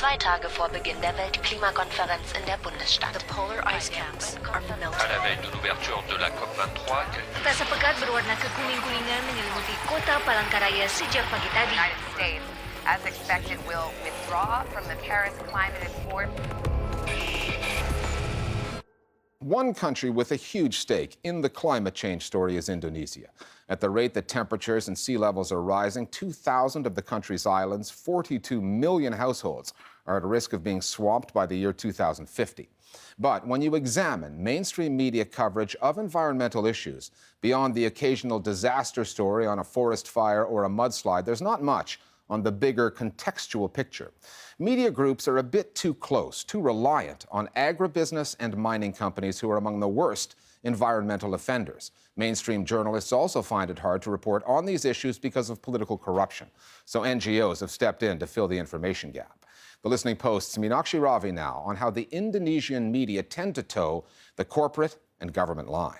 2 Tage vor Beginn der Weltklimakonferenz in der Bundesstadt. The polar ice caps are melting. À la veille de l'ouverture de la COP23, Tak sepekat berwarna kekuning-kuningan menyelimuti kota Palangkaraya sejak pagi tadi. The United States, as expected, will withdraw from the Paris Climate Accord. One country with a huge stake in the climate change story is Indonesia. At the rate that temperatures and sea levels are rising, 2,000 of the country's islands, 42 million households, are at risk of being swamped by the year 2050. But when you examine mainstream media coverage of environmental issues, beyond the occasional disaster story on a forest fire or a mudslide, there's not much on the bigger contextual picture. Media groups are a bit too close, too reliant on agribusiness and mining companies who are among the worst environmental offenders. Mainstream journalists also find it hard to report on these issues because of political corruption. So NGOs have stepped in to fill the information gap. The Listening Post's Meenakshi Ravi now on how the Indonesian media tend to toe the corporate and government line.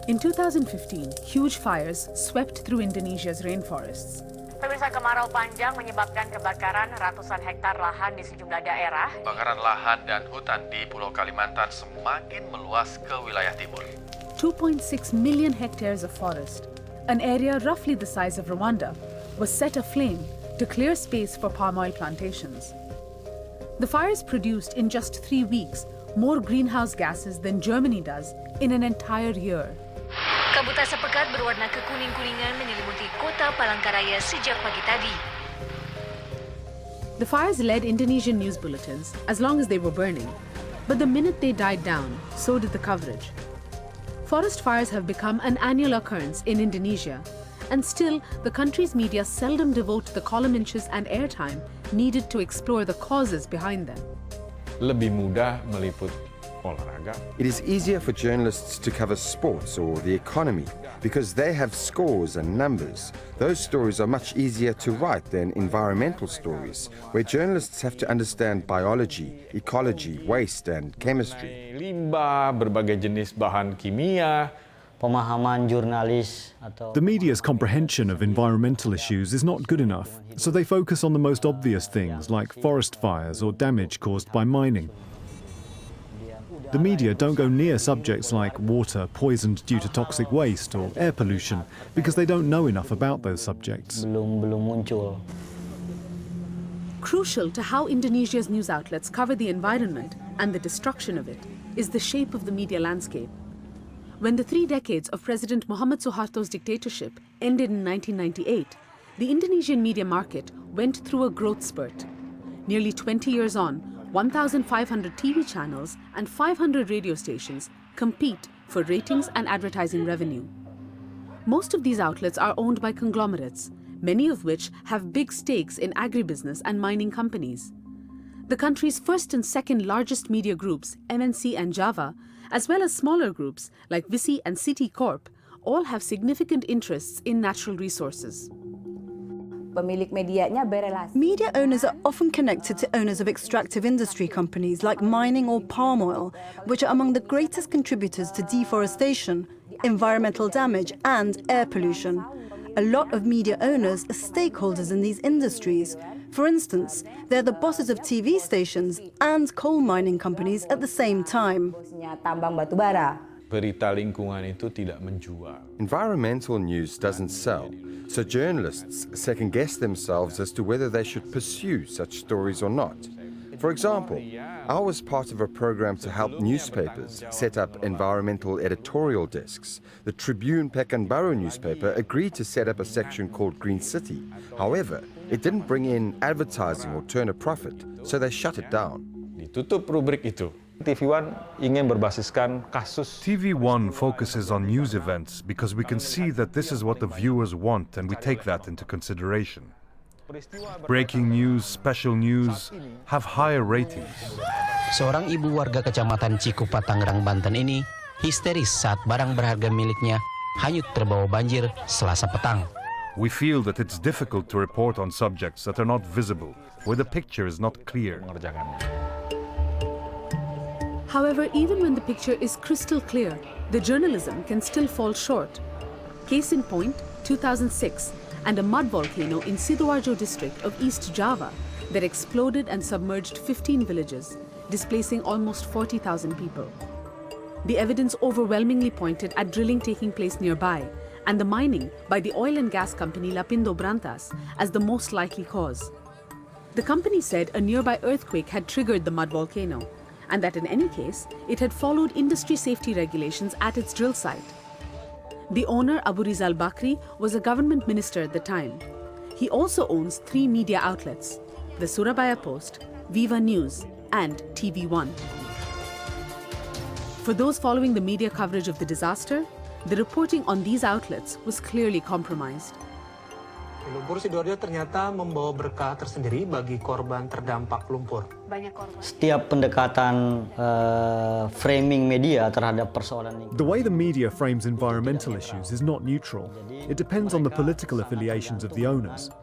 In 2015, huge fires swept through Indonesia's rainforests. Pemirsa, kemarau panjang menyebabkan kebakaran ratusan hektar lahan di sejumlah daerah. kebakaran lahan dan hutan di Pulau Kalimantan semakin meluas ke wilayah timur. 2.6 million hectares of forest, an area roughly the size of Rwanda, was set aflame to clear space for palm oil plantations. The fires produced in just 3 weeks more greenhouse gases than Germany does in an entire year. Kabut tak sepekat berwarna kekuning-kuningan menyelimuti kota Palangkaraya sejak pagi tadi. The fires led Indonesian news bulletins as long as they were burning, but the minute they died down, so did the coverage. Forest fires have become an annual occurrence in Indonesia, and still the country's media seldom devote the column inches and airtime needed to explore the causes behind them. Lebih mudah meliput olahraga. It is easier for journalists to cover sports or the economy because they have scores and numbers. Those stories are much easier to write than environmental stories, where journalists have to understand biology, ecology, waste and chemistry. Limbah, berbagai jenis bahan kimia. Pemahaman jurnalis atau The media's comprehension of environmental issues is not good enough, so they focus on the most obvious things like forest fires or damage caused by mining. The media don't go near subjects like water poisoned due to toxic waste or air pollution because they don't know enough about those subjects. belum muncul. Crucial to how Indonesia's news outlets cover the environment and the destruction of it is the shape of the media landscape. When the 3 decades of President Muhammad Suharto's dictatorship ended in 1998, the Indonesian media market went through a growth spurt. Nearly 20 years on, 1,500 TV channels and 500 radio stations compete for ratings and advertising revenue. Most of these outlets are owned by conglomerates, many of which have big stakes in agribusiness and mining companies. The country's first and second largest media groups, MNC and Java, as well as smaller groups like Visi and City Corp, all have significant interests in natural resources. Media owners are often connected to owners of extractive industry companies like mining or palm oil, which are among the greatest contributors to deforestation, environmental damage and air pollution. A lot of media owners are stakeholders in these industries. For instance, they're the bosses of TV stations and coal mining companies at the same time. Berita lingkungan itu tidak menjual. Environmental news doesn't sell, so journalists second-guess themselves as to whether they should pursue such stories or not. For example, I was part of a program to help newspapers set up environmental editorial desks. The Tribune Pekanbaru newspaper agreed to set up a section called Green City. However, it didn't bring in advertising or turn a profit, so they shut it down. Ditutup rubrik itu. TV1 ingin berbasiskan kasus. TV1 focuses on news events because we can see that this is what the viewers want and we take that into consideration. Breaking news, special news have higher ratings. Seorang ibu warga Kecamatan Cikupa, Tangerang, Banten ini histeris saat barang berharga miliknya hanyut terbawa banjir Selasa petang. We feel that it's difficult to report on subjects that are not visible, where the picture is not clear. However, even when the picture is crystal clear, the journalism can still fall short. Case in point, 2006, and a mud volcano in Sidoarjo district of East Java that exploded and submerged 15 villages, displacing almost 40,000 people. The evidence overwhelmingly pointed at drilling taking place nearby and the mining by the oil and gas company Lapindo as the most likely cause. The company said a nearby earthquake had triggered the mud volcano, and that in any case, it had followed industry safety regulations at its drill site. The owner, Abu Rizal Bakri, was a government minister at the time. He also owns 3 media outlets, the Surabaya Post, Viva News, and TV1. For those following the media coverage of the disaster, the reporting on these outlets was clearly compromised. Lumpur Sidoarjo ternyata membawa berkah tersendiri bagi korban terdampak lumpur. Banyak korban. Setiap pendekatan framing media terhadap persoalan ini. The way the media frames environmental issues is not neutral. It depends on the political affiliations of the owners.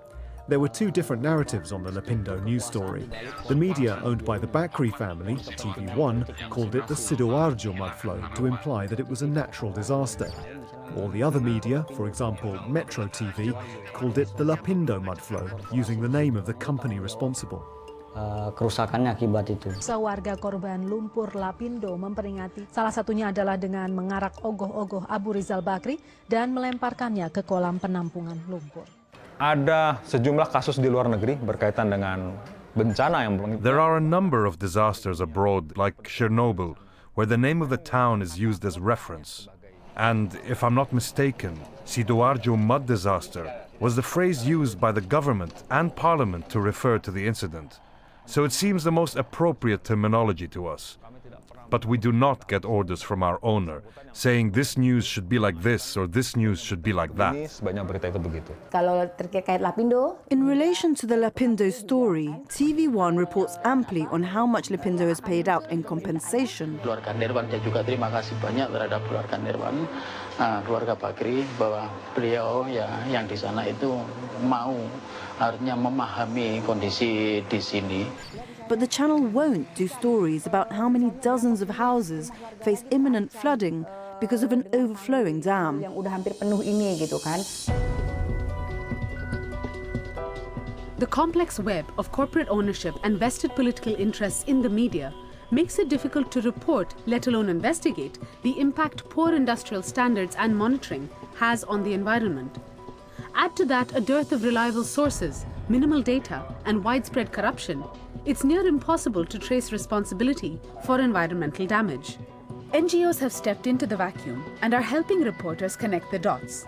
There were 2 different narratives on the Lapindo news story. The media owned by the Bakri family, TV1, called it the Sidoarjo mudflow to imply that it was a natural disaster. All the other media, for example Metro TV, called it the Lapindo mudflow, using the name of the company responsible. Kerusakannya akibat itu. Warga korban lumpur Lapindo memperingati salah satunya adalah dengan mengarak ogoh-ogoh Abu Rizal Bakri dan melemparkannya ke kolam penampungan lumpur. Ada sejumlah kasus di luar negeri berkaitan dengan bencana yang There are a number of disasters abroad, like Chernobyl, where the name of the town is used as reference. And if I'm not mistaken, Sidoarjo mud disaster was the phrase used by the government and parliament to refer to the incident. So it seems the most appropriate terminology to us. But we do not get orders from our owner saying this news should be like this or this news should be like that. In relation to the Lapindo story, TV1 reports amply on how much Lapindo has paid out in compensation. Keluarga Nirwan juga terima kasih banyak terhadap keluarga Nirwan, keluarga Bakri, bahwa beliau ya yang di sana itu mau harusnya memahami kondisi di sini. But the channel won't do stories about how many dozens of houses face imminent flooding because of an overflowing dam. The complex web of corporate ownership and vested political interests in the media makes it difficult to report, let alone investigate, the impact poor industrial standards and monitoring has on the environment. Add to that a dearth of reliable sources, minimal data, and widespread corruption, it's near impossible to trace responsibility for environmental damage. NGOs have stepped into the vacuum and are helping reporters connect the dots.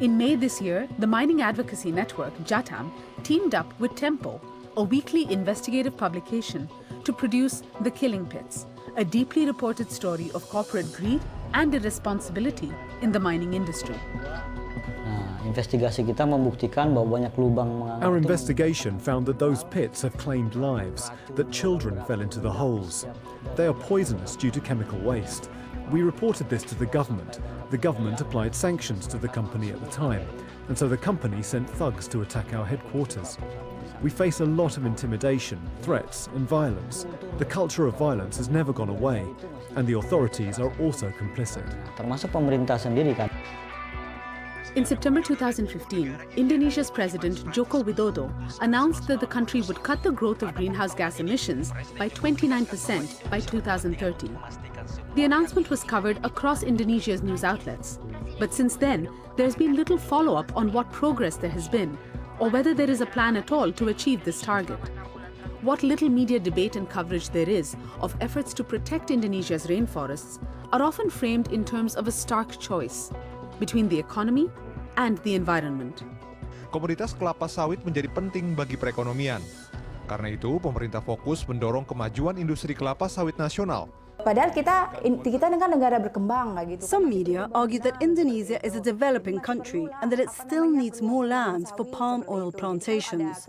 In May this year, the mining advocacy network, JATAM, teamed up with Tempo, a weekly investigative publication, to produce The Killing Pits, a deeply reported story of corporate greed and irresponsibility in the mining industry. Investigasi kita membuktikan bahwa banyak lubang. Our investigation found that those pits have claimed lives, that children fell into the holes. They are poisonous due to chemical waste. We reported this to the government. The government applied sanctions to the company at the time, and so the company sent thugs to attack our headquarters. We face a lot of intimidation, threats, and violence. The culture of violence has never gone away, and the authorities are also complicit. Termasuk pemerintah sendiri kan. In September 2015, Indonesia's President Joko Widodo announced that the country would cut the growth of greenhouse gas emissions by 29% by 2030. The announcement was covered across Indonesia's news outlets. But since then, there's been little follow-up on what progress there has been, or whether there is a plan at all to achieve this target. What little media debate and coverage there is of efforts to protect Indonesia's rainforests are often framed in terms of a stark choice between the economy and the environment. Komoditas kelapa sawit menjadi penting bagi perekonomian. Karena itu, pemerintah fokus mendorong kemajuan industri kelapa sawit nasional. Padahal kita dengan negara berkembang gitu. Some media argue that Indonesia is a developing country and that it still needs more land for palm oil plantations.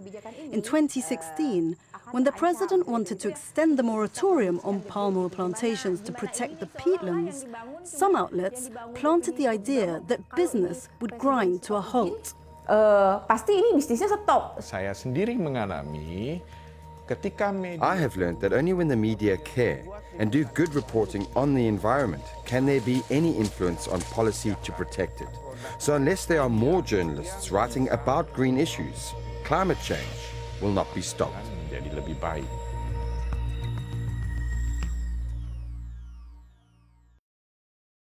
In 2016, when the president wanted to extend the moratorium on palm oil plantations to protect the peatlands, some outlets planted the idea that business would grind to a halt. Pasti ini bisnisnya stop. Saya sendiri mengalami ketika media. I have learned that only when the media care and do good reporting on the environment can there be any influence on policy to protect it. So unless there are more journalists writing about green issues, climate change will not be stopped. Jadi lebih baik.